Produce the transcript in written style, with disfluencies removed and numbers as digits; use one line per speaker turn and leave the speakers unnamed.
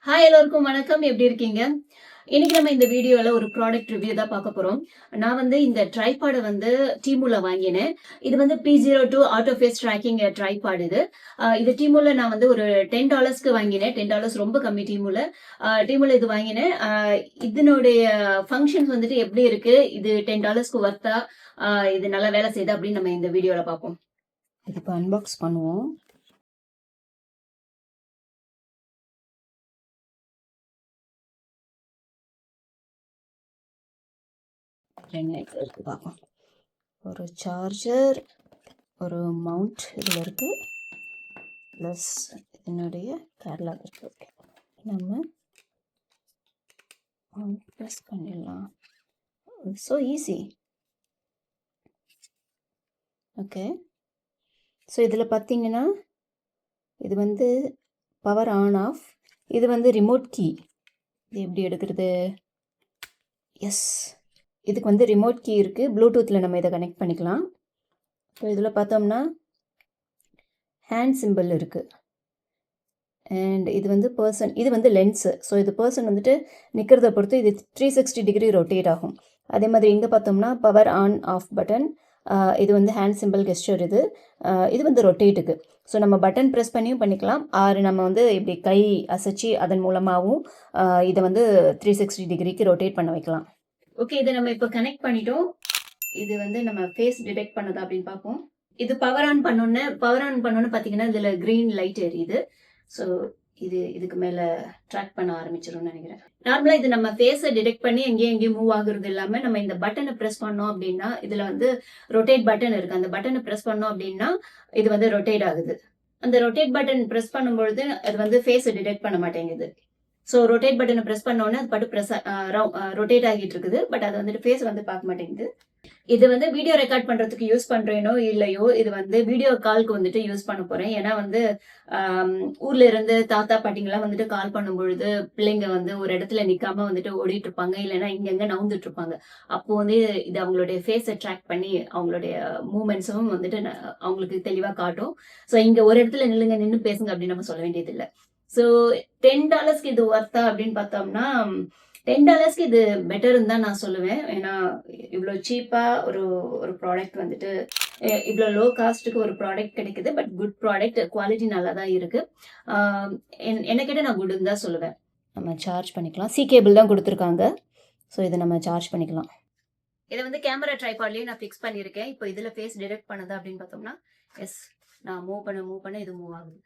Hi எல்லோருக்கும் வணக்கம். எப்படி இருக்கீங்க? இன்னைக்கு நம்ம இந்த வீடியோல ஒரு ப்ராடக்ட் ரிவ்யூ தான் பார்க்க போறோம். நான் வந்து இந்த ட்ரைபாட வந்து Temuல வாங்கினேன். இது வந்து P02 auto face tracking tripod இது. இது Temuல நான் வந்து ஒரு $10க்கு வாங்கினேன். $10 ரொம்ப கம்மி Temuல. Temuல இது வாங்கினேன். இதனுடைய ஃபங்ஷன்ஸ் வந்துட்டு எப்படி இருக்கு? இது $10க்கு வொர்த்தா? இது நல்லா வேலை செய்யுதா? அப்படின்னு நம்ம இந்த வீடியோல பார்ப்போம். இது இப்போ அன்பாக்ஸ் பண்ணுவோம். இருக்கு பார்ப்போம். ஒரு சார்ஜர், ஒரு மவுண்ட் இதில் இருக்குது, ப்ளஸ் இதனுடைய கேட்லாக் இருக்குது. ஓகே, நம்ம ப்ளஸ் பண்ணிடலாம். So easy. ஓகே, ஸோ இதில் பார்த்தீங்கன்னா இது வந்து பவர் ஆன் ஆஃப், இது வந்து ரிமோட் கீ. இது எப்படி எடுக்கிறது? எஸ், இதுக்கு வந்து ரிமோட் கீ இருக்குது. ப்ளூடூத்தில் நம்ம இதை கனெக்ட் பண்ணிக்கலாம். ஸோ இதில் பார்த்தோம்னா ஹேண்ட் சிம்பிள் இருக்குது. அண்ட் இது வந்து பர்சன், இது வந்து லென்ஸு. ஸோ இது பர்சன் வந்துட்டு நிற்கிறத பொறுத்து இது 360 டிகிரி ரொட்டேட் ஆகும். அதே மாதிரி இங்கே பார்த்தோம்னா பவர் ஆன் ஆஃப் பட்டன், இது வந்து ஹேண்ட் சிம்பிள் கெஸ்டர். இது வந்து ரொட்டேட்டுக்கு. ஸோ நம்ம பட்டன் ப்ரெஸ் பண்ணியும் பண்ணிக்கலாம், ஆறு நம்ம வந்து இப்படி கை அசைச்சி அதன் மூலமாகவும் இதை வந்து 360 டிகிரிக்கு ரொட்டேட் பண்ண வைக்கலாம். ஓகே, இதை நம்ம இப்போ கனெக்ட் பண்ணிட்டோம். இது வந்து நம்ம ஃபேஸ் டிடெக்ட் பண்ணுதா அப்படின்னு பார்ப்போம். இது பவர் ஆன் பண்ணோன்னு பார்த்தீங்கன்னா இதில் க்ரீன் லைட் எரியுது. ஸோ இதுக்கு மேலே ட்ராக் பண்ண ஆரம்பிச்சிடும்னு நினைக்கிறேன். நார்மலாக இது நம்ம ஃபேஸை டிடெக்ட் பண்ணி எங்கேயும் மூவ் ஆகுறது இல்லாமல் நம்ம இந்த பட்டனை ப்ரெஸ் பண்ணோம் அப்படின்னா இதில் வந்து ரொட்டேட் பட்டன் இருக்குது. அந்த பட்டனை ப்ரெஸ் பண்ணோம் அப்படின்னா இது வந்து ரொட்டேட் ஆகுது. அந்த ரொட்டேட் பட்டன் ப்ரெஸ் பண்ணும்பொழுது அது வந்து ஃபேஸை டிடெக்ட் பண்ண மாட்டேங்குது. ஸோ ரொட்டேட் பட்டனை ப்ரெஸ் பண்ணோன்னே அது பாட்டு ரொட்டேட் ஆகிட்டு இருக்குது. பட் அது வந்துட்டு ஃபேஸ் வந்து பார்க்க மாட்டேங்குது. இது வந்து வீடியோ ரெக்கார்ட் பண்றதுக்கு யூஸ் பண்றேனோ இல்லையோ, இது வந்து வீடியோ கால்க்கு வந்துட்டு யூஸ் பண்ண போறேன். ஏன்னா வந்து ஊர்ல இருந்து தாத்தா பாட்டிங்கெல்லாம் வந்துட்டு கால் பண்ணும் பொழுது பிள்ளைங்க வந்து ஒரு இடத்துல நிக்காம வந்துட்டு ஓடிட்டு இருப்பாங்க, இல்லைன்னா இங்கங்க நவுந்துட்டு இருப்பாங்க. அப்போ வந்து இது அவங்களுடைய ஃபேஸை ட்ராக் பண்ணி அவங்களுடைய மூமெண்ட்ஸும் வந்துட்டு அவங்களுக்கு தெளிவா காட்டும். ஸோ இங்க ஒரு இடத்துல நின்னு பேசுங்க அப்படின்னு நம்ம சொல்ல வேண்டியது இல்லை. ஸோ $10க்கு இது ஒர்த்தா அப்படின்னு பார்த்தோம்னா $10க்கு இது பெட்டர்ன்னு தான் நான் சொல்லுவேன். ஏன்னா இவ்வளோ சீப்பாக ஒரு ப்ராடக்ட் வந்துட்டு இவ்வளோ லோ காஸ்ட்டுக்கு ஒரு ப்ராடக்ட் கிடைக்குது. பட் குட் ப்ராடக்ட், குவாலிட்டி நல்லா தான் இருக்குது. என்ன கேட்டால் நான் குட்னு தான் சொல்லுவேன். நம்ம சார்ஜ் பண்ணிக்கலாம். சி கேபிள் தான் கொடுத்துருக்காங்க. ஸோ இதை நம்ம சார்ஜ் பண்ணிக்கலாம். இதை வந்து கேமரா ட்ரைபாட்லேயே நான் ஃபிக்ஸ் பண்ணியிருக்கேன். இப்போ இதில் ஃபேஸ் டிடெக்ட் பண்ணுதா அப்படின்னு பார்த்தோம்னா எஸ், நான் மூவ் பண்ண இது மூவ் ஆகுது.